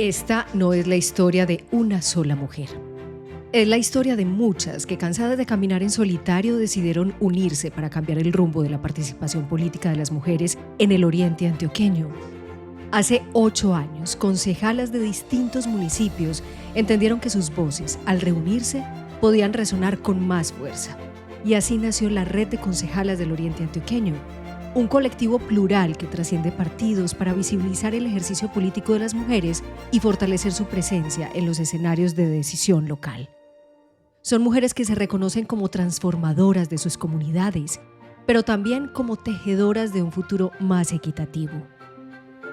Esta no es la historia de una sola mujer. Es la historia de muchas que, cansadas de caminar en solitario, decidieron unirse para cambiar el rumbo de la participación política de las mujeres en el oriente antioqueño. Hace 8 años, concejalas de distintos municipios entendieron que sus voces, al reunirse, podían resonar con más fuerza. Y así nació la Red de Concejalas del Oriente Antioqueño, un colectivo plural que trasciende partidos para visibilizar el ejercicio político de las mujeres y fortalecer su presencia en los escenarios de decisión local. Son mujeres que se reconocen como transformadoras de sus comunidades, pero también como tejedoras de un futuro más equitativo.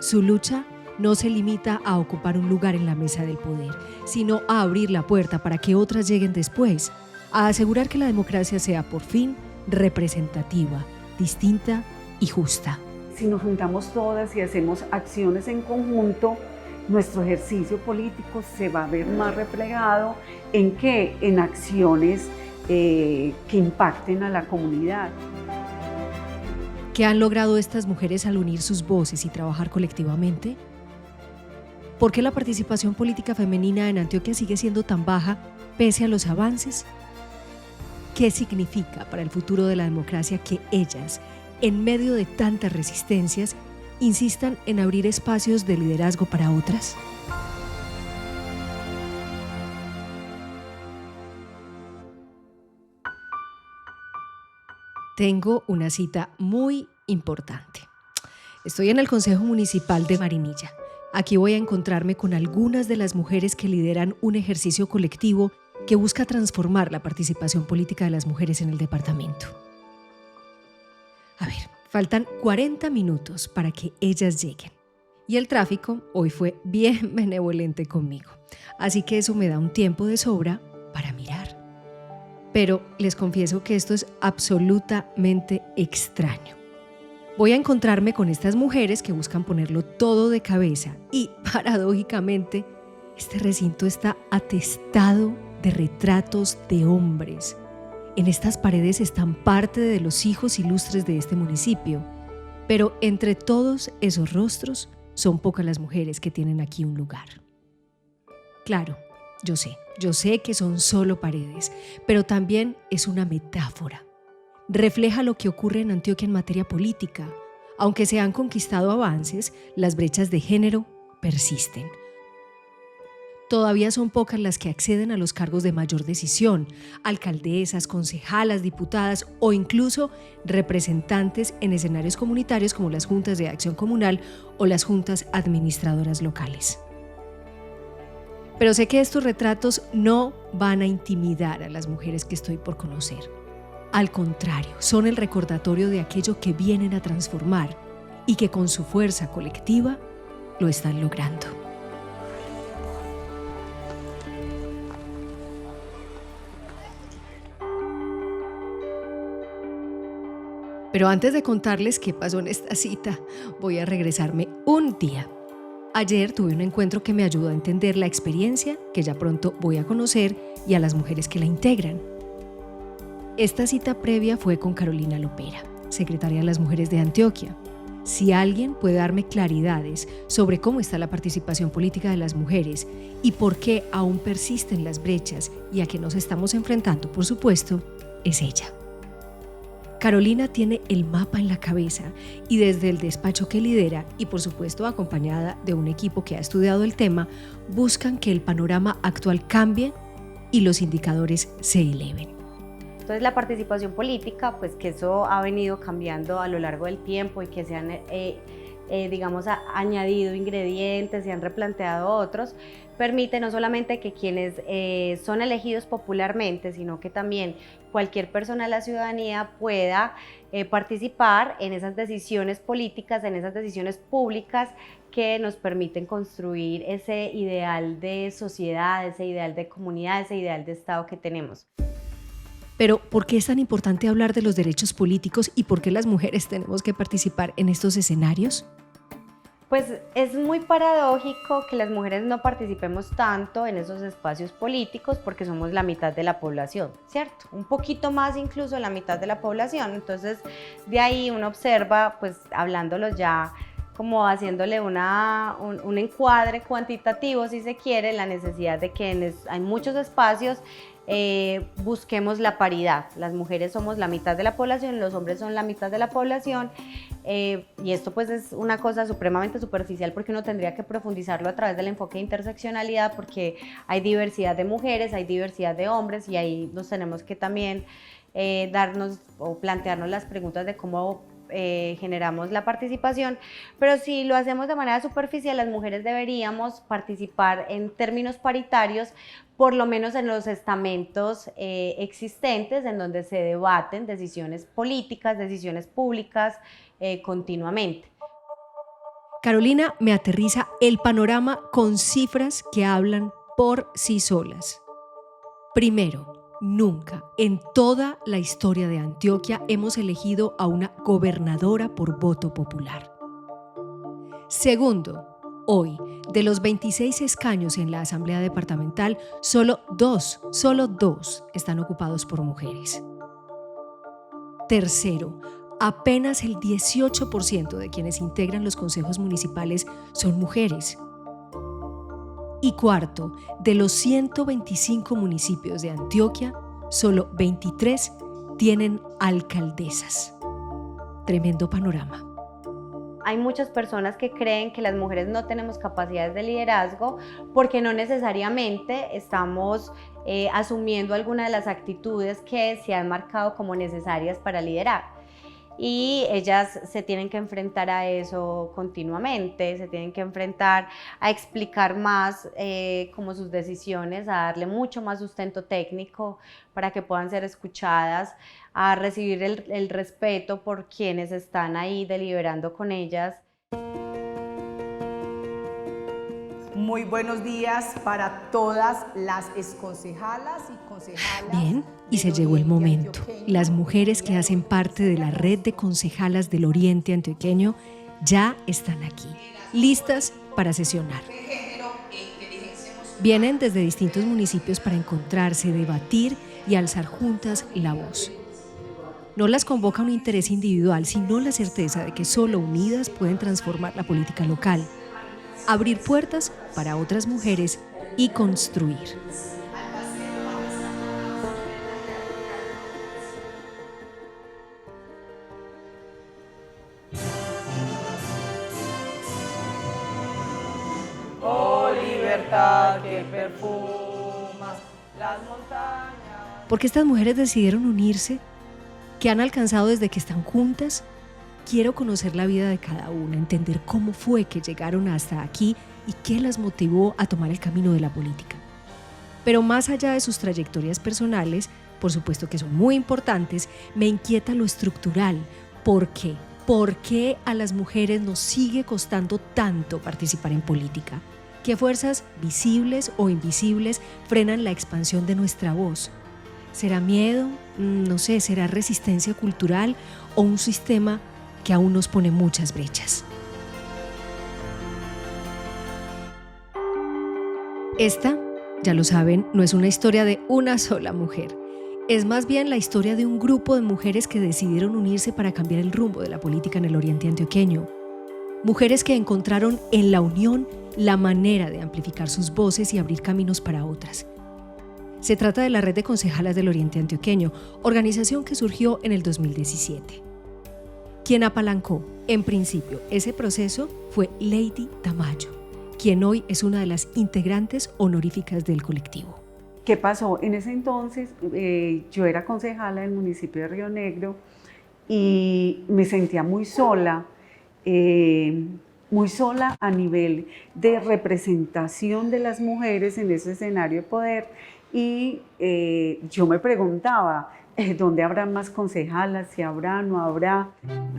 Su lucha no se limita a ocupar un lugar en la mesa del poder, sino a abrir la puerta para que otras lleguen después, a asegurar que la democracia sea por fin representativa, distinta y justa. Si nos juntamos todas y hacemos acciones en conjunto, nuestro ejercicio político se va a ver más replegado ¿en qué? En acciones que impacten a la comunidad. ¿Qué han logrado estas mujeres al unir sus voces y trabajar colectivamente? ¿Por qué la participación política femenina en Antioquia sigue siendo tan baja pese a los avances? ¿Qué significa para el futuro de la democracia que ellas, en medio de tantas resistencias, insistan en abrir espacios de liderazgo para otras? Tengo una cita muy importante. Estoy en el Consejo Municipal de Marinilla. Aquí voy a encontrarme con algunas de las mujeres que lideran un ejercicio colectivo que busca transformar la participación política de las mujeres en el departamento. A ver, faltan 40 minutos para que ellas lleguen. Y el tráfico hoy fue bien benevolente conmigo. Así que eso me da un tiempo de sobra para mirar. Pero les confieso que esto es absolutamente extraño. Voy a encontrarme con estas mujeres que buscan ponerlo todo de cabeza y, paradójicamente, este recinto está atestado de retratos de hombres. En estas paredes están parte de los hijos ilustres de este municipio, pero entre todos esos rostros son pocas las mujeres que tienen aquí un lugar. Claro, yo sé que son solo paredes, pero también es una metáfora. Refleja lo que ocurre en Antioquia en materia política. Aunque se han conquistado avances, las brechas de género persisten. Todavía son pocas las que acceden a los cargos de mayor decisión, alcaldesas, concejalas, diputadas o incluso representantes en escenarios comunitarios como las juntas de acción comunal o las juntas administradoras locales. Pero sé que estos retratos no van a intimidar a las mujeres que estoy por conocer. Al contrario, son el recordatorio de aquello que vienen a transformar y que con su fuerza colectiva lo están logrando. Pero antes de contarles qué pasó en esta cita, voy a regresarme un día. Ayer tuve un encuentro que me ayudó a entender la experiencia que ya pronto voy a conocer y a las mujeres que la integran. Esta cita previa fue con Carolina Lopera, secretaria de las Mujeres de Antioquia. Si alguien puede darme claridades sobre cómo está la participación política de las mujeres y por qué aún persisten las brechas y a qué nos estamos enfrentando, por supuesto, es ella. Carolina tiene el mapa en la cabeza y desde el despacho que lidera y por supuesto acompañada de un equipo que ha estudiado el tema, buscan que el panorama actual cambie y los indicadores se eleven. Entonces la participación política, pues que eso ha venido cambiando a lo largo del tiempo y que se han añadido ingredientes, se han replanteado otros, permite no solamente que quienes son elegidos popularmente, sino que también cualquier persona de la ciudadanía pueda participar en esas decisiones políticas, en esas decisiones públicas que nos permiten construir ese ideal de sociedad, ese ideal de comunidad, ese ideal de Estado que tenemos. Pero, ¿por qué es tan importante hablar de los derechos políticos y por qué las mujeres tenemos que participar en estos escenarios? Pues es muy paradójico que las mujeres no participemos tanto en esos espacios políticos porque somos la mitad de la población, ¿cierto? Un poquito más incluso de la mitad de la población. Entonces, de ahí uno observa, pues hablándolo ya como haciéndole un encuadre cuantitativo, si se quiere, la necesidad de que hay muchos espacios busquemos la paridad. Las mujeres somos la mitad de la población, los hombres son la mitad de la población, y esto pues es una cosa supremamente superficial porque uno tendría que profundizarlo a través del enfoque de interseccionalidad, porque hay diversidad de mujeres, hay diversidad de hombres, y ahí nos tenemos que también darnos o plantearnos las preguntas de cómo generamos la participación. Pero si lo hacemos de manera superficial, las mujeres deberíamos participar en términos paritarios, por lo menos en los estamentos existentes en donde se debaten decisiones políticas, decisiones públicas continuamente. Carolina me aterriza el panorama con cifras que hablan por sí solas. Primero, nunca en toda la historia de Antioquia hemos elegido a una gobernadora por voto popular. Segundo, hoy, de los 26 escaños en la Asamblea Departamental, solo dos están ocupados por mujeres. Tercero, apenas el 18% de quienes integran los consejos municipales son mujeres. Y cuarto, de los 125 municipios de Antioquia, solo 23 tienen alcaldesas. Tremendo panorama. Hay muchas personas que creen que las mujeres no tenemos capacidades de liderazgo porque no necesariamente estamos asumiendo alguna de las actitudes que se han marcado como necesarias para liderar. Y ellas se tienen que enfrentar a eso continuamente, se tienen que enfrentar a explicar más como sus decisiones, a darle mucho más sustento técnico para que puedan ser escuchadas, a recibir el respeto por quienes están ahí deliberando con ellas. Muy buenos días para todas las exconcejalas y concejalas. Bien, y se llegó el momento. Las mujeres que hacen parte de la red de concejalas del Oriente Antioqueño ya están aquí, listas para sesionar. Vienen desde distintos municipios para encontrarse, debatir y alzar juntas la voz. No las convoca un interés individual, sino la certeza de que solo unidas pueden transformar la política local, abrir puertas para otras mujeres y construir. Oh, libertad que perfumas las montañas. Porque estas mujeres decidieron unirse, que han alcanzado desde que están juntas. Quiero conocer la vida de cada una, entender cómo fue que llegaron hasta aquí y qué las motivó a tomar el camino de la política. Pero más allá de sus trayectorias personales, por supuesto que son muy importantes, me inquieta lo estructural. ¿Por qué? ¿Por qué a las mujeres nos sigue costando tanto participar en política? ¿Qué fuerzas visibles o invisibles frenan la expansión de nuestra voz? ¿Será miedo? No sé, ¿será resistencia cultural o un sistema que aún nos pone muchas brechas? Esta, ya lo saben, no es una historia de una sola mujer. Es más bien la historia de un grupo de mujeres que decidieron unirse para cambiar el rumbo de la política en el Oriente Antioqueño. Mujeres que encontraron en la unión la manera de amplificar sus voces y abrir caminos para otras. Se trata de la Red de Concejalas del Oriente Antioqueño, organización que surgió en el 2017. Quien apalancó, en principio, ese proceso fue Lady Tamayo, quien hoy es una de las integrantes honoríficas del colectivo. ¿Qué pasó? En ese entonces yo era concejala del municipio de Río Negro y me sentía muy sola a nivel de representación de las mujeres en ese escenario de poder, y yo me preguntaba, ¿dónde habrá más concejalas? ¿Si habrá, no habrá?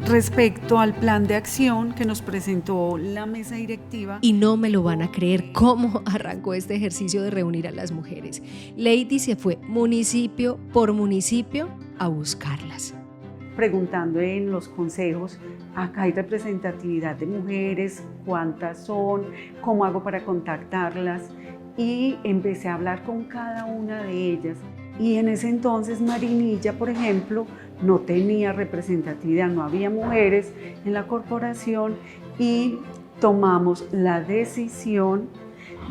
Respecto al plan de acción que nos presentó la mesa directiva. Y no me lo van a creer cómo arrancó este ejercicio de reunir a las mujeres. Lady se fue municipio por municipio a buscarlas. Preguntando en los consejos, acá hay representatividad de mujeres, cuántas son, cómo hago para contactarlas, y empecé a hablar con cada una de ellas. Y en ese entonces Marinilla, por ejemplo, no tenía representatividad, no había mujeres en la corporación y tomamos la decisión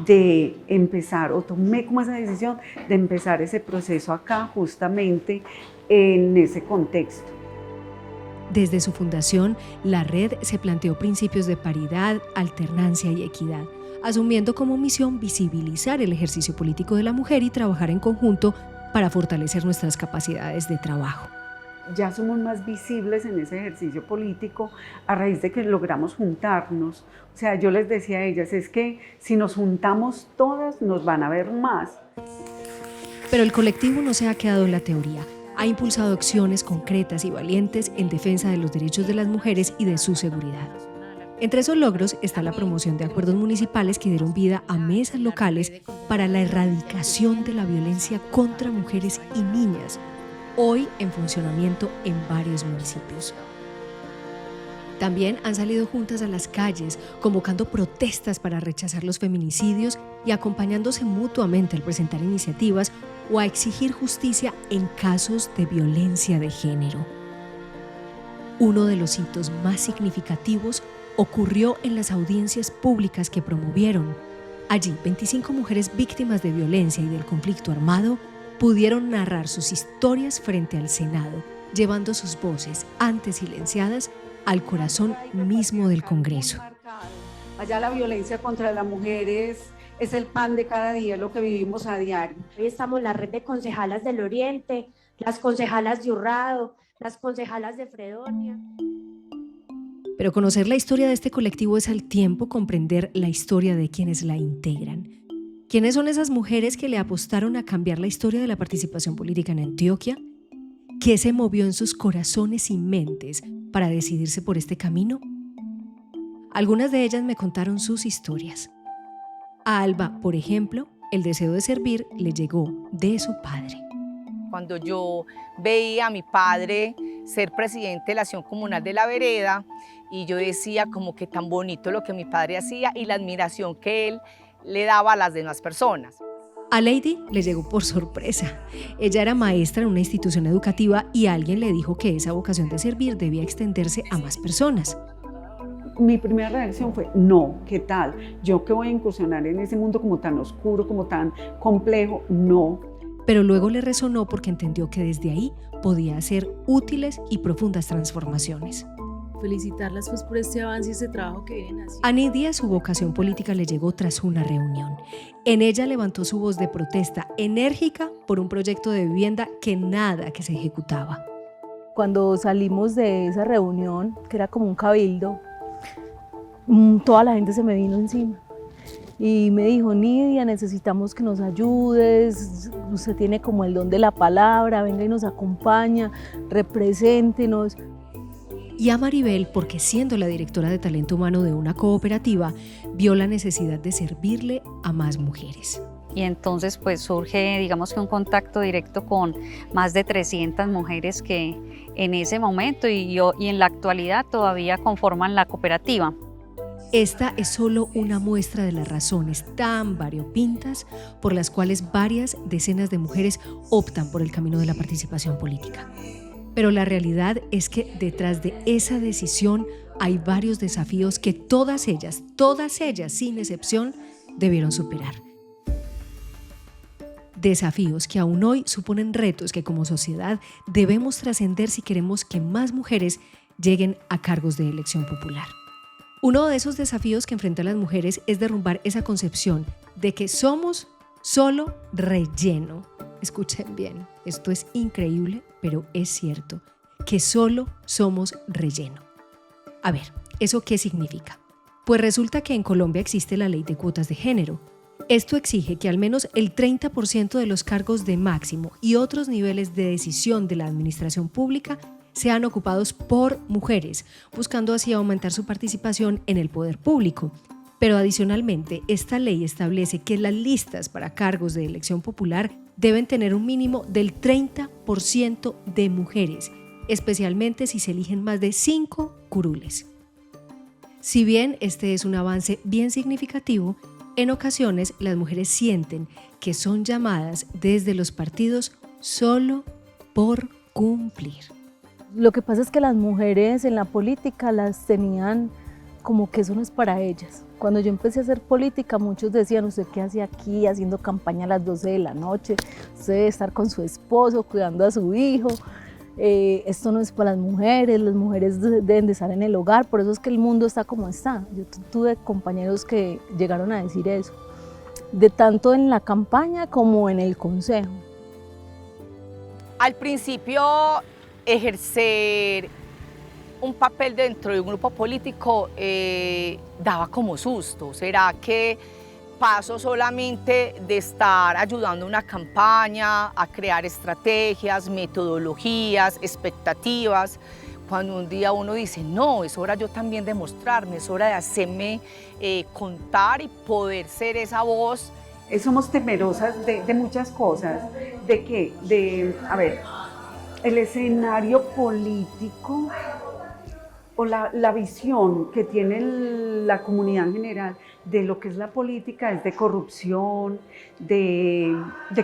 de empezar, o tomé como esa decisión de empezar ese proceso acá justamente en ese contexto. Desde su fundación, la red se planteó principios de paridad, alternancia y equidad, asumiendo como misión visibilizar el ejercicio político de la mujer y trabajar en conjunto para fortalecer nuestras capacidades de trabajo. Ya somos más visibles en ese ejercicio político a raíz de que logramos juntarnos. O sea, yo les decía a ellas, es que si nos juntamos todas, nos van a ver más. Pero el colectivo no se ha quedado en la teoría. Ha impulsado acciones concretas y valientes en defensa de los derechos de las mujeres y de su seguridad. Entre esos logros está la promoción de acuerdos municipales que dieron vida a mesas locales para la erradicación de la violencia contra mujeres y niñas, hoy en funcionamiento en varios municipios. También han salido juntas a las calles, convocando protestas para rechazar los feminicidios y acompañándose mutuamente al presentar iniciativas o a exigir justicia en casos de violencia de género. Uno de los hitos más significativos ocurrió en las audiencias públicas que promovieron. Allí, 25 mujeres víctimas de violencia y del conflicto armado pudieron narrar sus historias frente al Senado, llevando sus voces, antes silenciadas, al corazón mismo del Congreso. Allá la violencia contra las mujeres es el pan de cada día, lo que vivimos a diario. Hoy estamos la red de concejalas del Oriente, las concejalas de Urrado, las concejalas de Fredonia. Pero conocer la historia de este colectivo es al tiempo comprender la historia de quienes la integran. ¿Quiénes son esas mujeres que le apostaron a cambiar la historia de la participación política en Antioquia? ¿Qué se movió en sus corazones y mentes para decidirse por este camino? Algunas de ellas me contaron sus historias. A Alba, por ejemplo, el deseo de servir le llegó de su padre. Cuando yo veía a mi padre ser presidente de la acción comunal de la vereda y yo decía como que tan bonito lo que mi padre hacía y la admiración que él le daba a las demás personas. A Lady le llegó por sorpresa. Ella era maestra en una institución educativa y alguien le dijo que esa vocación de servir debía extenderse a más personas. Mi primera reacción fue, no, ¿qué tal? ¿Yo que voy a incursionar en ese mundo como tan oscuro, como tan complejo? No. Pero luego le resonó porque entendió que desde ahí podía hacer útiles y profundas transformaciones. Felicitarlas pues por este avance y este trabajo que vienen haciendo. A Nidia su vocación política le llegó tras una reunión. En ella levantó su voz de protesta enérgica por un proyecto de vivienda que se ejecutaba. Cuando salimos de esa reunión, que era como un cabildo, toda la gente se me vino encima y me dijo, Nidia, necesitamos que nos ayudes, usted tiene como el don de la palabra, venga y nos acompaña, represéntenos. Y a Maribel, porque siendo la directora de talento humano de una cooperativa, vio la necesidad de servirle a más mujeres. Y entonces pues surge, digamos que un contacto directo con más de 300 mujeres que en ese momento y en la actualidad todavía conforman la cooperativa. Esta es solo una muestra de las razones tan variopintas por las cuales varias decenas de mujeres optan por el camino de la participación política. Pero la realidad es que detrás de esa decisión hay varios desafíos que todas ellas, sin excepción, debieron superar. Desafíos que aún hoy suponen retos que como sociedad debemos trascender si queremos que más mujeres lleguen a cargos de elección popular. Uno de esos desafíos que enfrentan las mujeres es derrumbar esa concepción de que somos solo relleno. Escuchen bien, esto es increíble, pero es cierto, que solo somos relleno. A ver, ¿eso qué significa? Pues resulta que en Colombia existe la ley de cuotas de género. Esto exige que al menos el 30% de los cargos de máximo y otros niveles de decisión de la administración pública sean ocupados por mujeres, buscando así aumentar su participación en el poder público. Pero adicionalmente, esta ley establece que las listas para cargos de elección popular deben tener un mínimo del 30% de mujeres, especialmente si se eligen más de 5 curules. Si bien este es un avance bien significativo, en ocasiones las mujeres sienten que son llamadas desde los partidos solo por cumplir. Lo que pasa es que las mujeres en la política las tenían como que eso no es para ellas. Cuando yo empecé a hacer política, muchos decían, ¿usted qué hace aquí haciendo campaña a las 12 de la noche? Usted debe estar con su esposo, cuidando a su hijo. Esto no es para las mujeres deben de estar en el hogar, por eso es que el mundo está como está. Yo tuve compañeros que llegaron a decir eso, de tanto en la campaña como en el consejo. Al principio, ejercer un papel dentro de un grupo político daba como susto. ¿Será que paso solamente de estar ayudando a una campaña, a crear estrategias, metodologías, expectativas, cuando un día uno dice, no, es hora yo también de mostrarme, es hora de hacerme contar y poder ser esa voz? Somos temerosas de muchas cosas. ¿De qué? A ver, el escenario político o la visión que tiene la comunidad en general de lo que es la política es de corrupción, de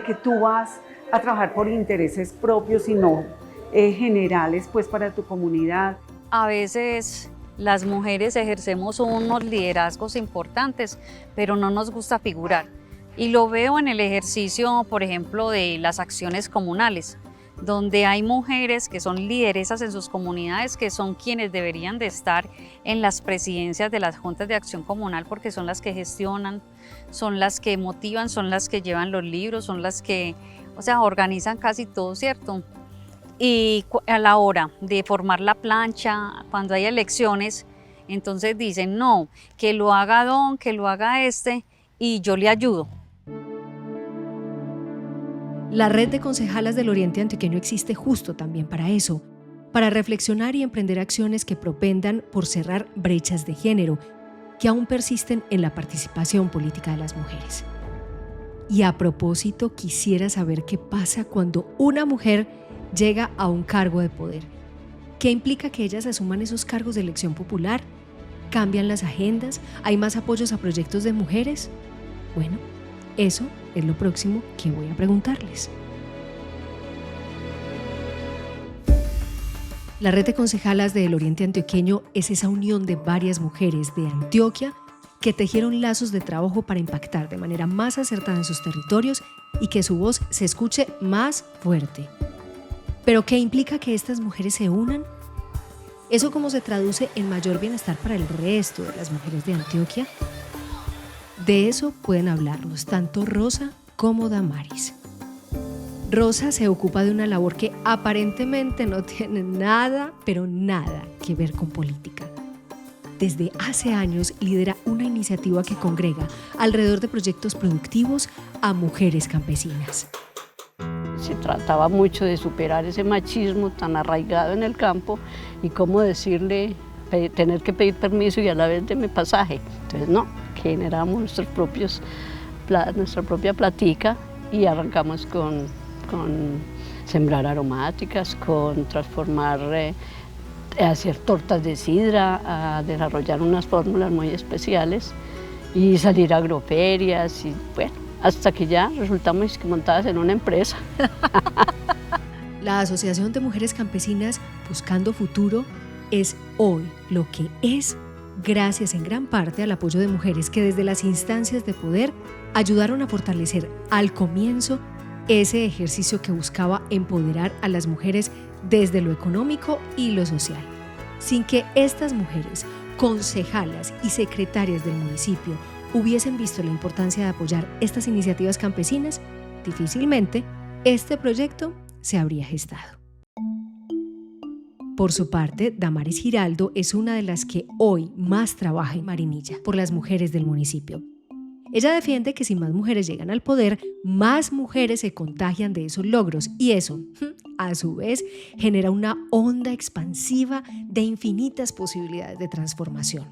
que tú vas a trabajar por intereses propios y no generales pues para tu comunidad. A veces las mujeres ejercemos unos liderazgos importantes, pero no nos gusta figurar. Y lo veo en el ejercicio, por ejemplo, de las acciones comunales, donde hay mujeres que son lideresas en sus comunidades, que son quienes deberían de estar en las presidencias de las juntas de acción comunal, porque son las que gestionan, son las que motivan, son las que llevan los libros, son las que, organizan casi todo, ¿cierto? Y a la hora de formar la plancha, cuando hay elecciones, entonces dicen, no, que lo haga don, que lo haga y yo le ayudo. La red de concejalas del Oriente Antioqueño existe justo también para eso, para reflexionar y emprender acciones que propendan por cerrar brechas de género que aún persisten en la participación política de las mujeres. Y a propósito, quisiera saber qué pasa cuando una mujer llega a un cargo de poder. ¿Qué implica que ellas asuman esos cargos de elección popular? ¿Cambian las agendas? ¿Hay más apoyos a proyectos de mujeres? Bueno, eso es lo próximo que voy a preguntarles. La red de concejalas del Oriente Antioqueño es esa unión de varias mujeres de Antioquia que tejieron lazos de trabajo para impactar de manera más acertada en sus territorios y que su voz se escuche más fuerte. ¿Pero qué implica que estas mujeres se unan? ¿Eso cómo se traduce en mayor bienestar para el resto de las mujeres de Antioquia? De eso pueden hablarnos tanto Rosa como Damaris. Rosa se ocupa de una labor que aparentemente no tiene nada, pero nada que ver con política. Desde hace años lidera una iniciativa que congrega alrededor de proyectos productivos a mujeres campesinas. Se trataba mucho de superar ese machismo tan arraigado en el campo y cómo decirle, tener que pedir permiso y a la vez deme pasaje. Entonces no, generamos nuestra propia platica y arrancamos con sembrar aromáticas, con transformar, hacer tortas de sidra, a desarrollar unas fórmulas muy especiales y salir a agroferias y bueno, hasta que ya resultamos montadas en una empresa. La Asociación de Mujeres Campesinas Buscando Futuro es hoy lo que es gracias en gran parte al apoyo de mujeres que desde las instancias de poder ayudaron a fortalecer al comienzo ese ejercicio que buscaba empoderar a las mujeres desde lo económico y lo social. Sin que estas mujeres, concejalas y secretarias del municipio, hubiesen visto la importancia de apoyar estas iniciativas campesinas, difícilmente este proyecto se habría gestado. Por su parte, Damaris Giraldo es una de las que hoy más trabaja en Marinilla por las mujeres del municipio. Ella defiende que si más mujeres llegan al poder, más mujeres se contagian de esos logros y eso, a su vez, genera una onda expansiva de infinitas posibilidades de transformación.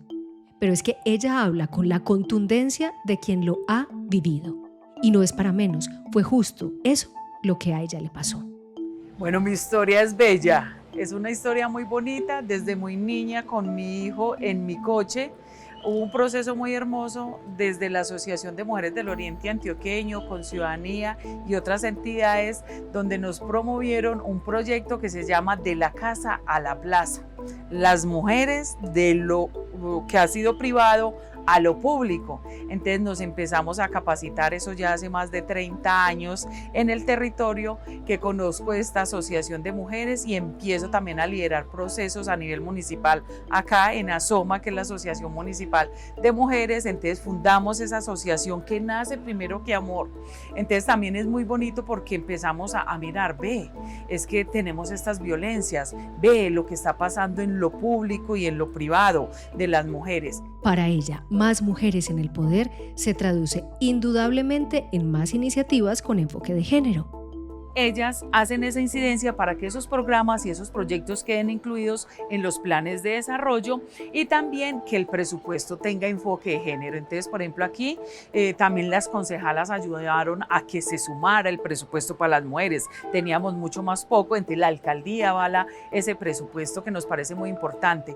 Pero es que ella habla con la contundencia de quien lo ha vivido. Y no es para menos, fue justo eso lo que a ella le pasó. Bueno, mi historia es bella. Es una historia muy bonita, desde muy niña con mi hijo en mi coche, hubo un proceso muy hermoso desde la Asociación de Mujeres del Oriente Antioqueño, con Ciudadanía y otras entidades, donde nos promovieron un proyecto que se llama De la Casa a la Plaza. Las mujeres de lo que ha sido privado a lo público. Entonces nos empezamos a capacitar, eso ya hace más de 30 años en el territorio que conozco esta asociación de mujeres y empiezo también a liderar procesos a nivel municipal acá en ASOMA, que es la Asociación Municipal de Mujeres. Entonces fundamos esa asociación que nace primero que amor. Entonces también es muy bonito porque empezamos a mirar, ve, es que tenemos estas violencias, ve lo que está pasando en lo público y en lo privado de las mujeres. Para ella, más mujeres en el poder se traduce indudablemente en más iniciativas con enfoque de género. Ellas hacen esa incidencia para que esos programas y esos proyectos queden incluidos en los planes de desarrollo y también que el presupuesto tenga enfoque de género. Entonces, por ejemplo, aquí también las concejalas ayudaron a que se sumara el presupuesto para las mujeres. Teníamos mucho más poco, entonces la alcaldía avala ese presupuesto que nos parece muy importante.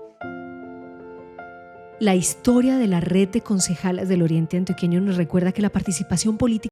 La historia de la red de concejalas del Oriente Antioqueño nos recuerda que la participación política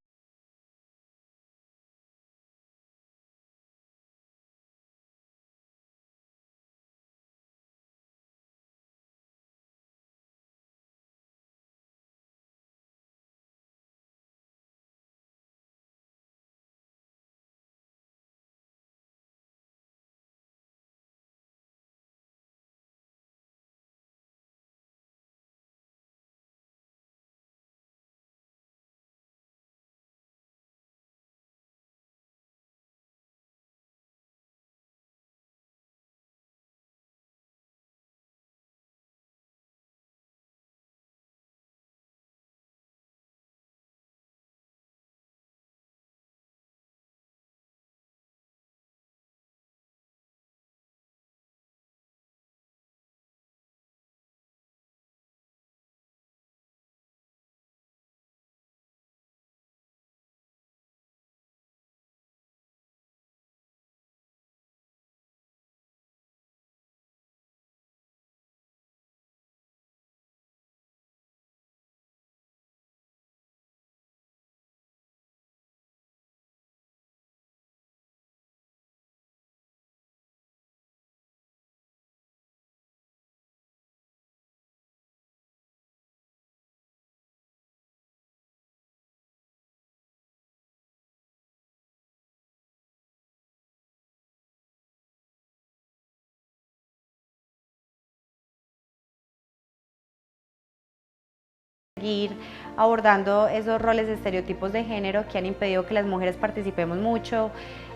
seguir abordando esos roles de estereotipos de género que han impedido que las mujeres participemos mucho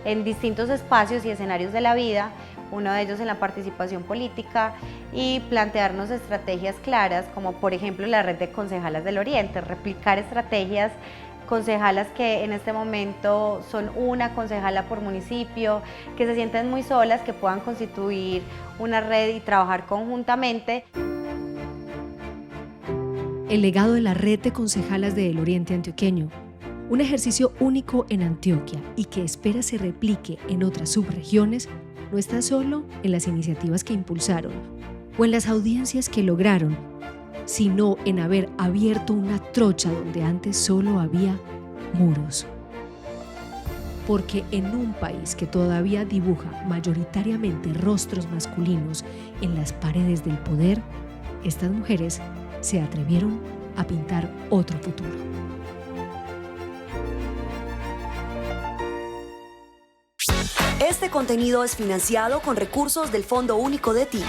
en distintos espacios y escenarios de la vida, uno de ellos en la participación política, y plantearnos estrategias claras, como por ejemplo la red de concejalas del Oriente, replicar estrategias concejalas que en este momento son una concejala por municipio, que se sienten muy solas, que puedan constituir una red y trabajar conjuntamente. El legado de la red de concejalas del Oriente Antioqueño, un ejercicio único en Antioquia y que espera se replique en otras subregiones, no está solo en las iniciativas que impulsaron o en las audiencias que lograron, sino en haber abierto una trocha donde antes solo había muros. Porque en un país que todavía dibuja mayoritariamente rostros masculinos en las paredes del poder, estas mujeres se atrevieron a pintar otro futuro. Este contenido es financiado con recursos del Fondo Único de TIC.